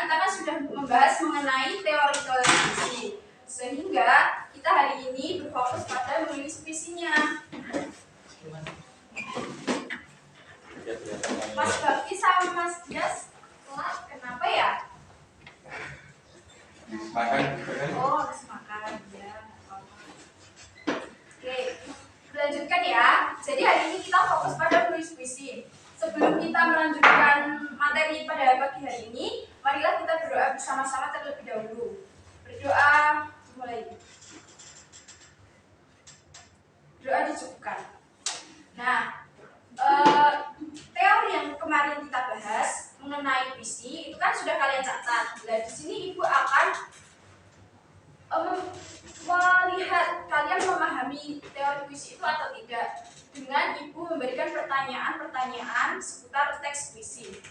kita kan sudah membahas mengenai teori toleransi, sehingga kita hari ini berfokus pada menulis puisinya. Mas Bakti sama Mas Dias, kenapa ya? Makan. Oh, habis makan ya. Oke, lanjutkan ya. Jadi hari ini kita fokus pada menulis puisi. Sebelum kita melanjutkan materi pada pagi hari ini, marilah kita berdoa bersama-sama terlebih dahulu. Berdoa mulai. Doa dicukupkan. Nah, teori yang kemarin kita bahas mengenai puisi itu kan sudah kalian catat. Nah, di sini Ibu akan melihat kalian memahami teori puisi itu atau tidak dengan Ibu memberikan pertanyaan-pertanyaan seputar teks puisi.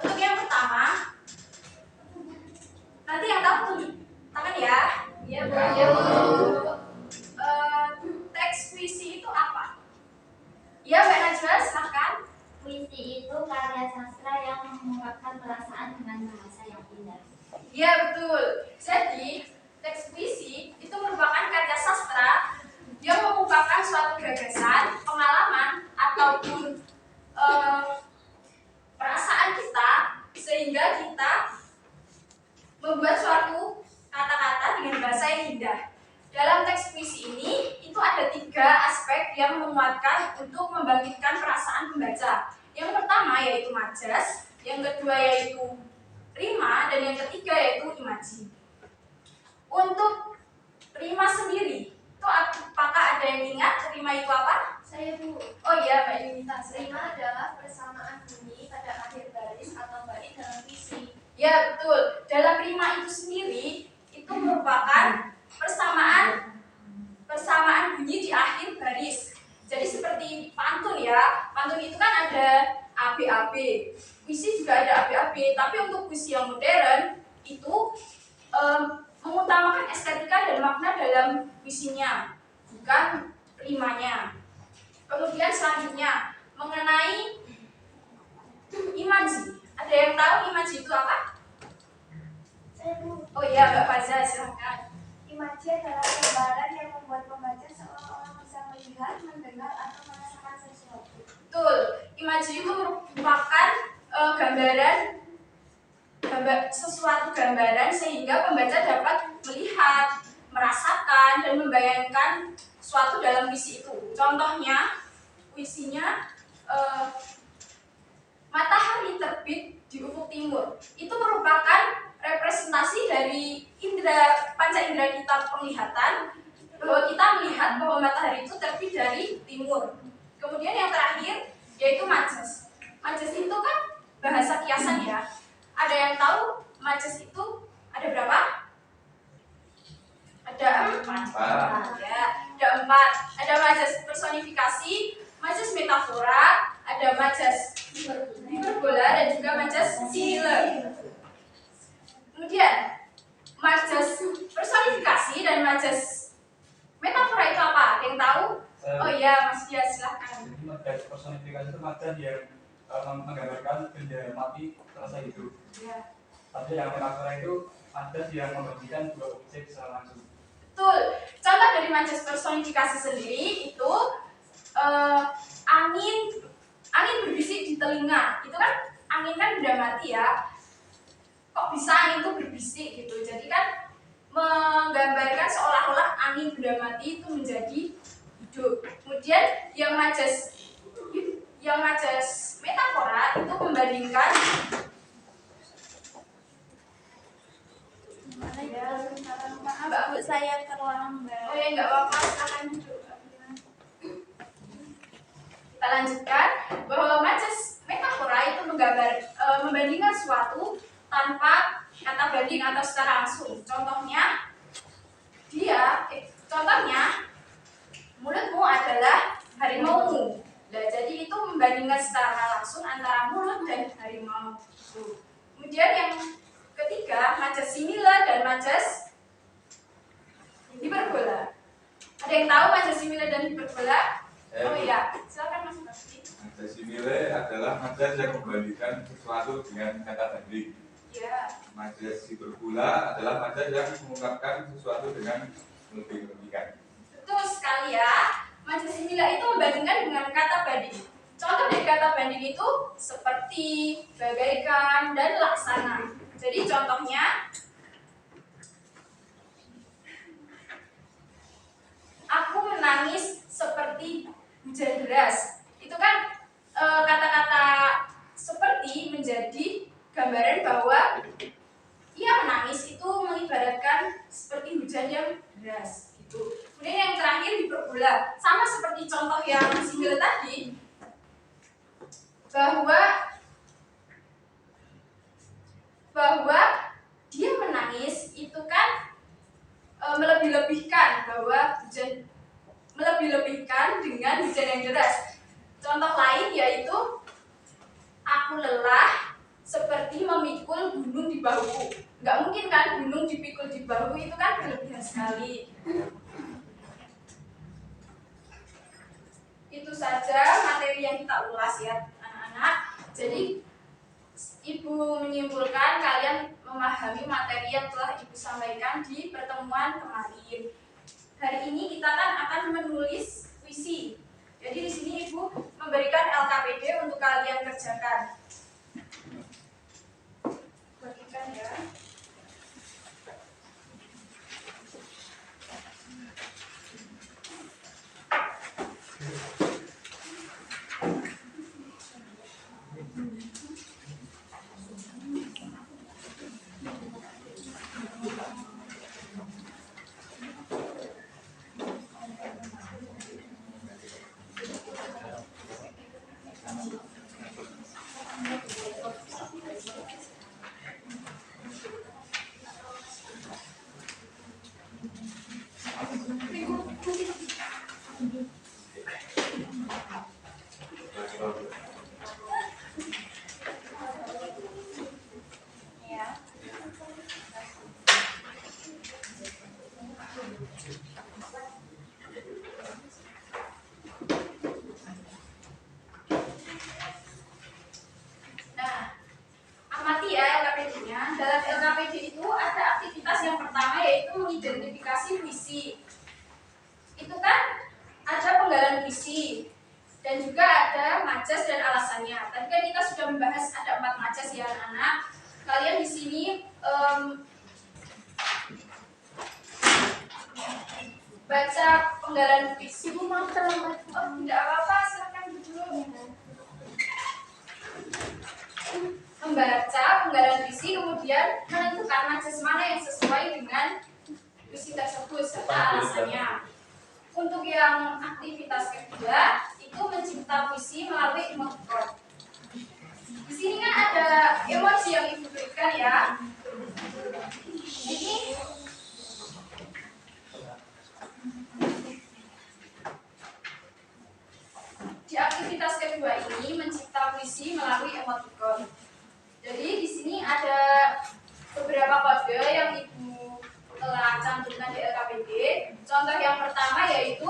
Untuk yang pertama, nanti yang tahu tunjuk tangan ya. Iya, Bu. Teks puisi itu apa? Ya, Mbak Najwa, silahkan. Puisi itu karya sastra yang mengungkapkan perasaan dengan bahasa yang indah. Ya, betul. Jadi, teks puisi itu merupakan karya sastra yang mengungkapkan suatu gagasan, pengalaman, ataupun perasaan kita, sehingga kita membuat suatu kata-kata dengan bahasa yang indah. Dalam teks puisi ini, itu ada 3 aspek yang menguatkan untuk membangkitkan perasaan pembaca. Yang pertama yaitu majas, yang kedua yaitu rima, dan yang ketiga yaitu imaji. Untuk rima sendiri, itu apakah ada yang ingat rima itu apa? Saya, Bu. Oh iya, Mbak Yunita. Rima adalah persamaan bunyi pada akhir baris atau bait dalam puisi. Ya, betul. Dalam rima itu sendiri, itu merupakan persamaan bunyi di akhir baris. Jadi seperti pantun ya. Pantun itu kan ada AB-AB. Puisi juga ada AB-AB. Tapi untuk puisi yang modern itu mengutamakan estetika dan makna dalam puisinya, bukan rimanya. Kemudian selanjutnya mengenai imaji. Ada yang tahu imaji itu apa? Saya, Bu. Oh iya, Mbak Faza, silahkan. Imaji adalah gambaran yang membuat pembaca seolah-olah bisa melihat, mendengar, atau merasakan sesuatu. Betul, imaji itu merupakan suatu gambaran sehingga pembaca dapat melihat, merasakan, dan membayangkan suatu dalam puisi itu. Contohnya, puisinya matahari terbit di ufuk timur. Itu merupakan representasi dari panca indera kita penglihatan, bahwa kita melihat bahwa matahari itu terbit dari timur. Kemudian yang terakhir yaitu majas. Majas itu kan bahasa kiasan ya. Ada yang tahu majas itu ada berapa? Ada 4. Ya, ada 4. Ada majas personifikasi, majas metafora, ada majas hiperbola, dan juga majas simile. Kemudian majas personifikasi dan majas metafora itu apa? Ada yang tahu? Oh iya, Mas Dia, silahkan. Jadi majas personifikasi itu majas yang menggambarkan benda mati terasa hidup. Ya. Tapi yang metafora itu majas yang membandingkan 2 objek secara langsung. Betul. Contoh dari majas personifikasi sendiri itu angin berbisik di telinga. Itu kan angin kan benda mati ya. Kok bisa angin itu berbisik gitu? Jadi kan menggambarkan seolah-olah angin benda mati itu menjadi hidup. Kemudian yang majas metafora itu membandingkan Mbak Bu, saya terlambat. Oh ya, nggak apa-apa, silakan duduk. Kita lanjutkan bahwa majas metafora itu membandingkan suatu tanpa kata banding atau secara langsung. Contohnya mulutmu adalah harimaumu. Nah, jadi itu membandingkan secara langsung antara mulut dan harimau. Kemudian yang ketiga, majas simile dan majas hiperbola. Ada yang tahu majas simile dan hiperbola? Oh iya, silakan Mas Bakti. Majas simile adalah majas yang membandingkan sesuatu dengan kata banding. Ya. Majas hiperbola adalah majas yang mengungkapkan sesuatu dengan lebih-lebihkan. Betul sekali ya. Majas inilah itu membandingkan dengan kata banding. Contoh dari kata banding itu seperti, bagaikan, dan laksana. Jadi contohnya, aku menangis seperti hujan deras. Itu kan kata-kata seperti menjadi gambaran bahwa ia menangis itu mengibaratkan seperti hujan yang deras gitu. Kemudian yang terakhir hiperbola, sama seperti contoh yang single tadi, bahwa dia menangis itu kan melebih-lebihkan dengan hujan yang deras. Contoh lain yaitu aku lelah seperti memikul gunung di bahuku. Nggak mungkin kan gunung dipikul di bahu, itu kan berlebihan sekali. Itu saja materi yang kita ulas ya anak-anak. Jadi Ibu menyimpulkan kalian memahami materi yang telah Ibu sampaikan di pertemuan kemarin. Hari ini kita kan akan menulis puisi. Jadi di sini Ibu memberikan LKPD untuk kalian kerjakan. Bagikan ya. Dalam LKPD itu ada aktivitas yang pertama yaitu mengidentifikasi puisi. Itu kan ada penggalan puisi dan juga ada majas dan alasannya. Tadi kan kita sudah membahas ada 4 majas ya anak-anak. Kalian di sini baca penggalan puisi. Ibu mau terlambat. Oh, tidak apa-apa, silakan dulu. Membaca penggalan puisi, kemudian menentukan majas mana yang sesuai dengan puisi tersebut serta alasannya. Untuk yang aktivitas kedua itu mencipta puisi melalui emoticon. Di sini kan ada emoji yang Ibu berikan ya. Ini di aktivitas kedua ini mencipta puisi melalui emoticon. Jadi di sini ada beberapa kode yang Ibu telah cantumkan di LKPD. Contoh yang pertama yaitu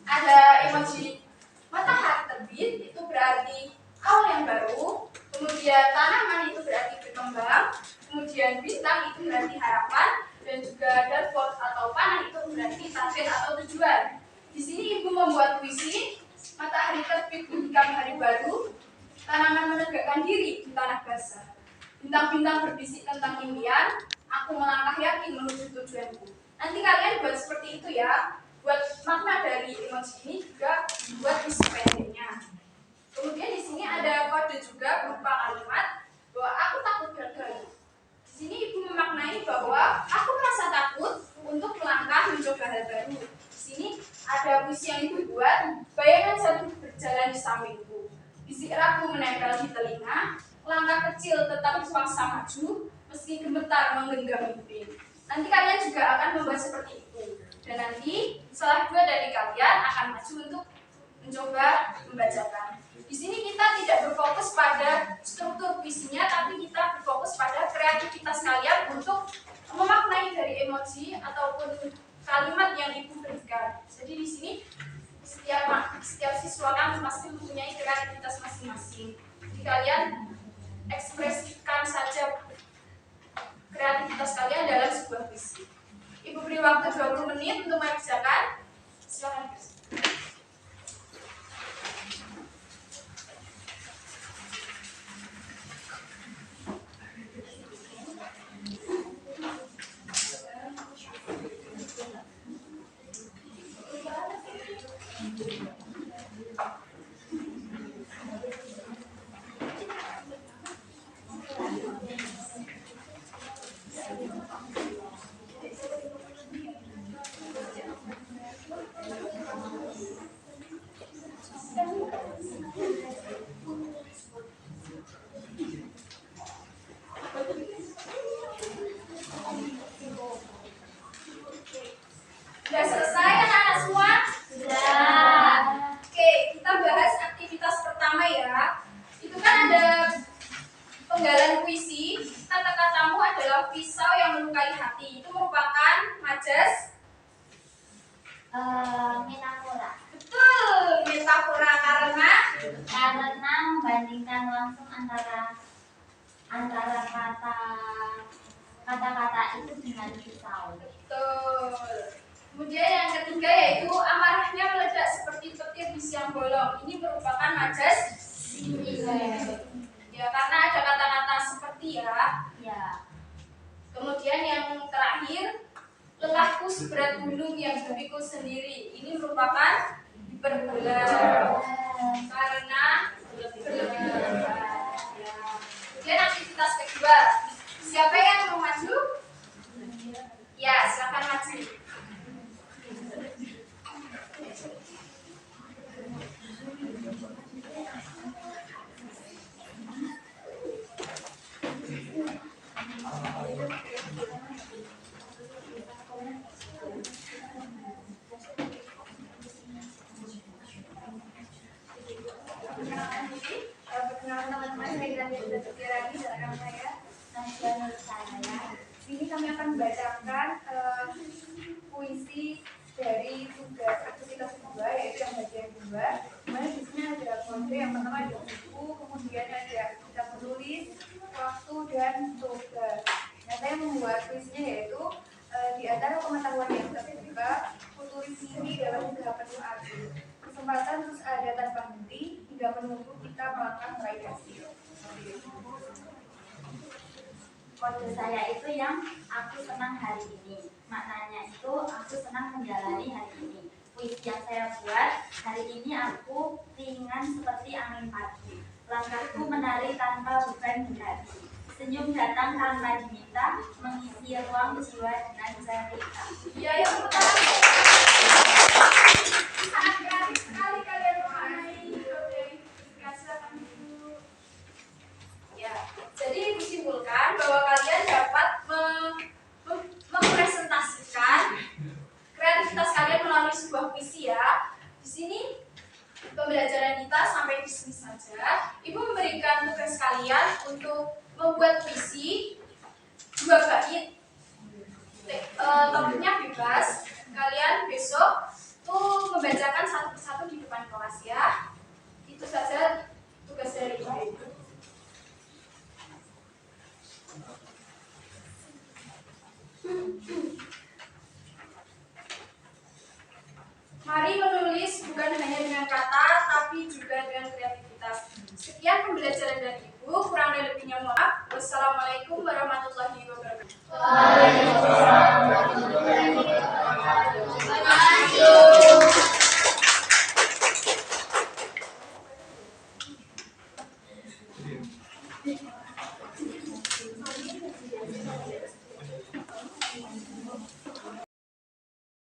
ada emoji matahari terbit, itu berarti awal yang baru. Kemudian tanaman itu berarti berkembang. Kemudian bintang itu berarti harapan. Dan juga dartboard atau panah itu berarti target atau tujuan. Di sini Ibu membuat puisi matahari terbit menghinggapi hari baru. Tanaman menegakkan diri di tanah basah. Bintang-bintang berbisik tentang impian. Aku melangkah yakin menuju tujuanku. Nanti kalian buat seperti itu ya. Buat makna dari emoji ini juga buat puisi pendeknya. Kemudian di sini ada kode juga berupa kalimat bahwa aku takut gagal. Di sini Ibu memaknai bahwa aku merasa takut untuk melangkah mencoba hal baru. Di sini ada puisi yang Ibu buat, bayangan satu berjalan di sampingku. Bisik ragu menempel di telinga, langkah kecil tetap dipaksa maju, meski gemetar menggenggam mimpi. Nanti kalian juga akan membuat seperti itu. Dan nanti salah 2 dari kalian akan maju untuk mencoba membacakan. Di sini kita tidak berfokus pada struktur puisinya, tapi kita berfokus pada kreativitas kalian untuk memaknai dari emoji ataupun kalimat yang Ibu berikan. Jadi di sini setiap siswa kan pasti mempunyai kreativitas masing-masing. Jadi kalian ekspresikan saja menit untuk mengerjakan. Silakan. Sudah selesai anak-anak semua? Sudah. Oke, kita bahas aktivitas pertama ya. Itu kan ada penggalan puisi. Kata-katamu adalah pisau yang melukai hati. Itu merupakan majas Metafora. betul, metafora karena Membandingkan langsung antara kata-kata itu dengan pisau. betul. Kemudian yang ketiga yaitu amarahnya meledak seperti petir di siang bolong. Ini merupakan majas similer. Ya, karena ada kata-kata seperti ya. Ya. Kemudian yang terakhir, lelahku seberat gunung yang dipikul sendiri. Ini merupakan hiperbola karena berlebihan. Ya. Kemudian aktivitas kedua, siapa yang mau maju? Ya, silakan maju. Perkenalkan teman-teman, saya Gracia Sutirani, silakan saya. Menurut saya, Sini kami akan membacakan puisi dari tugas aktivitas kedua, yaitu yang bagian kedua. Dimana di sini ada kode yang pertama ada buku, kemudian ada kita menulis, waktu dan tugas. Nah, saya membuat puisinya yaitu di antara pengetahuan yang terbuka, kutulis ini dalam 3 arti. Kesempatan terus ada tanpa henti hingga menunggu kita melangkah meraih hasil. kode saya itu yang aku senang hari ini. Maknanya itu aku senang menjalani hari ini. Puisi yang saya buat hari ini aku ringan seperti angin pagi. Langkahku menari tanpa beban di hati. Senyum datang tanpa diminta, mengisi ruang jiwa dengan cerita. Ya, yang pertama. Sangat kreatif sekali kalian memaknai kode. Silakan dulu. Ya, jadi disimpulkan bahwa kalian dapat mempresentasikan kreativitas kalian melalui sebuah puisi ya. Di sini pembelajaran kita sampai di sini saja. Ibu memberikan tugas kalian untuk membuat puisi 2 bait. Topiknya bebas. Kalian besok tuh membacakan satu persatu di depan kelas ya. Itu saja tugas dari ibu. Mari menulis bukan hanya dengan kata, tapi juga dengan kreativitas. Sekian pembelajaran dari Ibu, kurang dan lebihnya maaf. Wassalamualaikum warahmatullahi wabarakatuh. Waalaikumsalam warahmatullahi wabarakatuh.